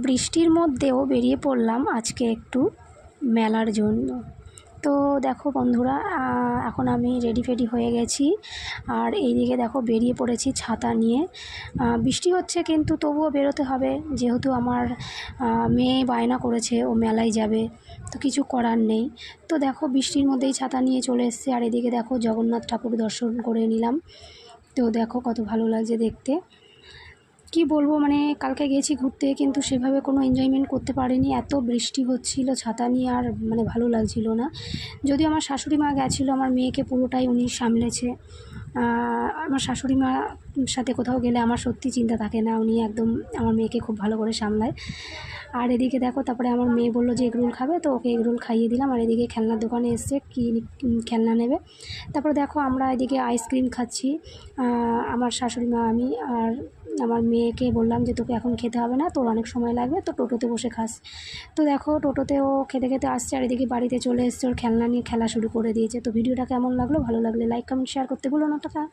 বৃষ্টির মধ্যেও বেরিয়ে পড়লাম আজকে একটু মেলার জন্য। তো দেখো বন্ধুরা, এখন আমি রেডি ফেডি হয়ে গেছি, আর এইদিকে দেখো বেরিয়ে পড়েছি ছাতা নিয়ে। বৃষ্টি হচ্ছে কিন্তু তবুও বেরোতে হবে, যেহেতু আমার মেয়ে বায়না করেছে ও মেলায় যাবে, তো কিছু করার নেই। তো দেখো বৃষ্টির মধ্যেই ছাতা নিয়ে চলে এসেছে, আর এদিকে দেখো জগন্নাথ ঠাকুর দর্শন করে নিলাম। তো দেখো কত ভালো লাগছে দেখতে। কি বলবো, মানে কালকে গেছি ঘুরতে, কিন্তু সেভাবে কোনো এনজয়মেন্ট করতে পারিনি, এত বৃষ্টি হচ্ছিল, ছাতা নিয়ে আর মানে ভালো লাগছিল না। যদিও আমার শাশুড়ি মা গেছিলো, আমার মেয়েকে পুরোটাই উনি সামলেছে। আমার শাশুড়ি মার সাথে কোথাও গেলে আমার সত্যি চিন্তা থাকে না, উনি একদম আমার মেয়েকে খুব ভালো করে সামলায়। আর এদিকে দেখো, তারপরে আমার মেয়ে বললো যে এগরোল খাবে, তো ওকে এগরোল খাইয়ে দিলাম। আর এদিকে খেলনার দোকানে এসছে, কি খেলনা নেবে। তারপরে দেখো আমরা এদিকে আইসক্রিম খাচ্ছি, আমার শাশুড়ি মা, আমি। আর আমার মেয়েকে বললাম যে তোকে এখন খেতে হবে না, তোর অনেক সময় লাগবে, তো টোটোতে বসে খাস। তো দেখো টোটোতে ও খেতে খেতে আসছে, আর এদিকে বাড়িতে চলে এসছে, ওর খেলনা নিয়ে খেলা শুরু করে দিয়েছে। তো ভিডিওটা কেমন লাগলো, ভালো লাগলে লাইক কমেন্ট শেয়ার করতে ভুলো না। টাটা।